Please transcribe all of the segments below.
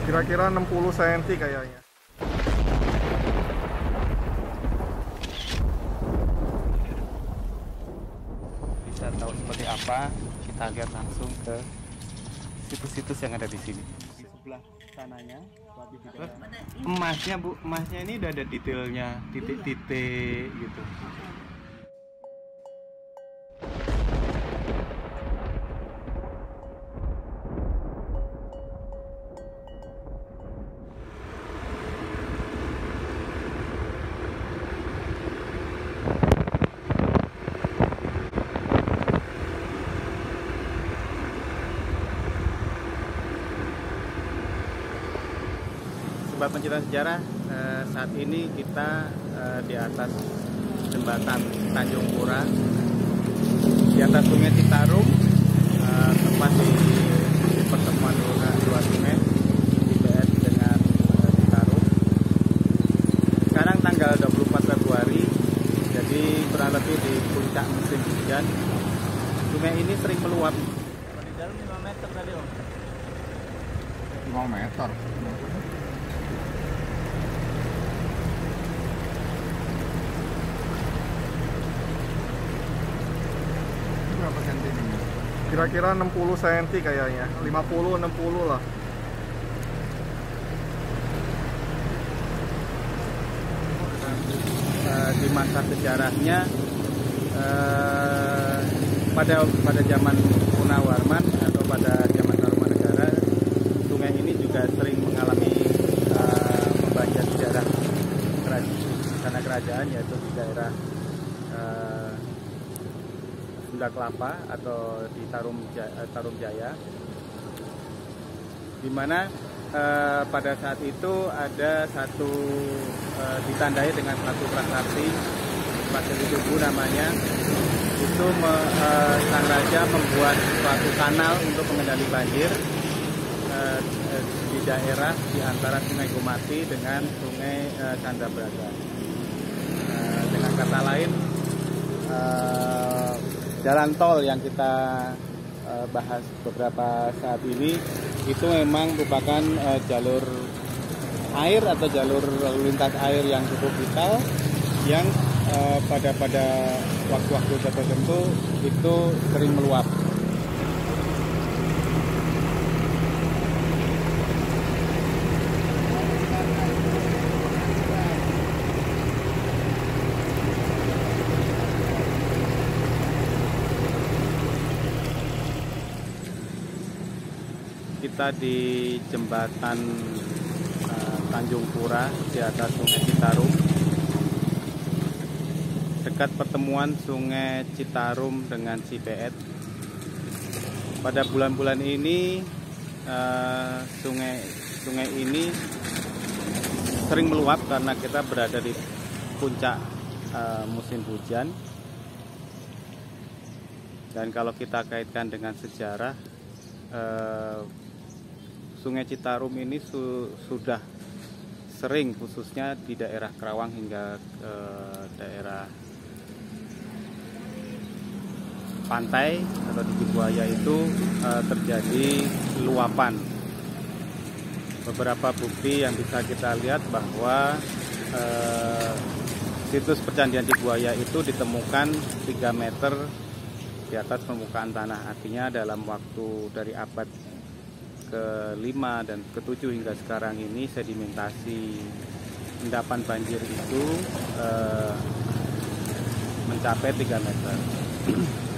Kira-kira 60 cm kayaknya. Bisa tahu seperti apa, kita lihat langsung ke situs-situs yang ada di sini. Di sebelah sananya, emasnya Bu, emasnya ini udah ada detailnya, titik-titik gitu. Sobat pencinta sejarah, saat ini kita di atas jembatan Tanjung Pura, di atas Sungai Citarum, tepat di pertemuan dua sungai, CIPS dengan Citarum. Sekarang tanggal 24 Februari, jadi kurang lebih di puncak musim hujan. Sungai ini sering meluap. Di dalam 5 meter tadi Om. 5 meter. Berapa senti ini? Kira-kira 60 cm kayaknya, 50-60 lah. Di masa sejarahnya pada zaman Gunawarman atau pada zaman Tarumanegara, sungai ini juga sering mengalami membanjir di daerah istana kerajaan, yaitu di daerah Sunda Kelapa atau di Tarum Jaya, di mana pada saat itu ada satu ditandai dengan satu prasasti Tugu namanya. Itu sang raja membuat suatu kanal untuk mengendali banjir di daerah di antara Sungai Gumati dengan Sungai Candrabraga. Dengan kata lain, jalan tol yang kita bahas beberapa saat ini itu memang merupakan jalur air atau jalur lalu lintas air yang cukup vital, yang pada waktu-waktu tertentu itu sering meluap. Kita di jembatan Tanjung Pura di atas Sungai Citarum, dekat pertemuan Sungai Citarum dengan Cipeet. Pada bulan-bulan ini sungai ini sering meluap karena kita berada di puncak musim hujan. Dan kalau kita kaitkan dengan sejarah, Sungai Citarum ini sudah sering, khususnya di daerah Kerawang hingga daerah pantai atau di Cibuaya itu terjadi luapan. Beberapa bukti yang bisa kita lihat bahwa situs percandian Cibuaya itu ditemukan 3 meter di atas permukaan tanah. Artinya dalam waktu dari abad ke-5 dan ke-7 hingga sekarang ini sedimentasi endapan banjir itu mencapai 3 meter.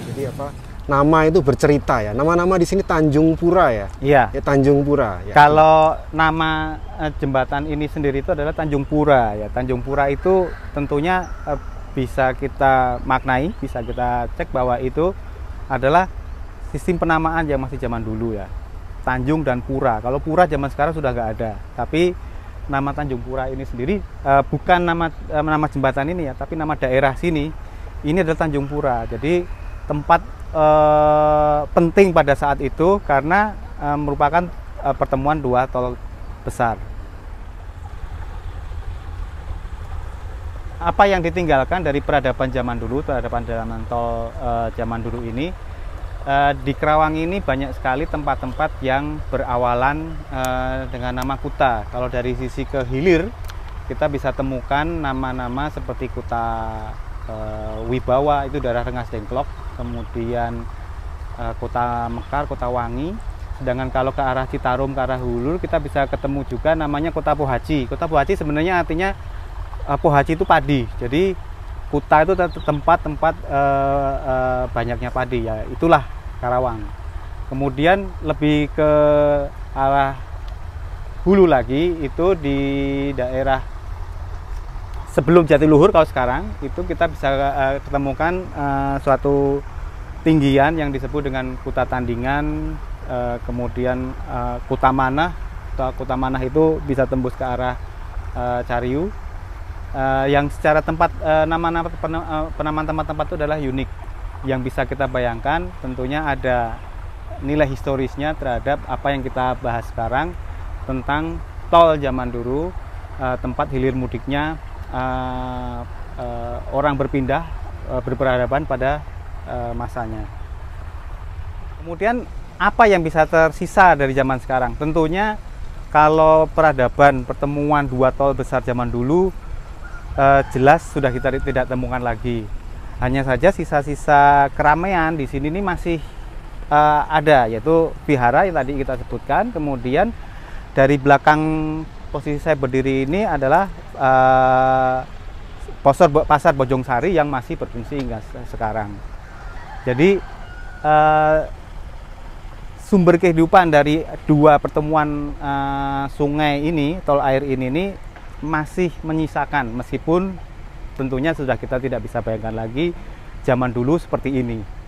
Jadi apa? Nama itu bercerita ya. Nama-nama di sini Tanjung Pura ya. Iya. Ya, Tanjung Pura. Ya. Kalau nama jembatan ini sendiri itu adalah Tanjung Pura ya. Tanjung Pura itu tentunya bisa kita maknai, bisa kita cek bahwa itu adalah sistem penamaan yang masih zaman dulu ya. Tanjung dan Pura. Kalau Pura zaman sekarang sudah nggak ada. Tapi nama Tanjung Pura ini sendiri bukan nama jembatan ini ya, tapi nama daerah sini. Ini adalah Tanjung Pura. Jadi tempat penting pada saat itu karena merupakan pertemuan 2 tol besar. Apa yang ditinggalkan dari peradaban zaman dulu, peradaban zaman tol zaman dulu ini, Di Kerawang ini banyak sekali tempat-tempat yang berawalan dengan nama kuta. Kalau dari sisi ke hilir, kita bisa temukan nama-nama seperti Kuta Wibawa, itu daerah Rengas Dengklok, kemudian Kota Mekar, Kota Wangi. Sedangkan kalau ke arah Citarum, ke arah Hulur, kita bisa ketemu juga namanya Kota Pohaci. Kota Pohaci sebenarnya artinya Pohaci itu padi. Jadi kuta itu tempat-tempat banyaknya padi, ya itulah Karawang. Kemudian lebih ke arah hulu lagi, itu di daerah sebelum Jatiluhur. Kalau sekarang itu kita bisa ketemukan suatu tinggian yang disebut dengan Kuta Tandingan, kemudian Kuta Manah. Kuta Manah itu bisa tembus ke arah Cariu. Yang secara tempat penamaan tempat-tempat itu adalah unik, yang bisa kita bayangkan. Tentunya ada nilai historisnya terhadap apa yang kita bahas sekarang tentang tol zaman dulu, tempat hilir mudiknya orang berpindah berperadaban pada masanya. Kemudian apa yang bisa tersisa dari zaman sekarang? Tentunya kalau peradaban pertemuan dua tol besar zaman dulu jelas sudah kita tidak temukan lagi. Hanya saja sisa-sisa keramaian di sini ini masih ada, yaitu vihara yang tadi kita sebutkan. Kemudian dari belakang posisi saya berdiri ini adalah pasar Bojongsari yang masih berfungsi hingga sekarang. Jadi sumber kehidupan dari dua pertemuan sungai ini, tol air ini masih menyisakan, meskipun tentunya sudah kita tidak bisa bayangkan lagi zaman dulu seperti ini.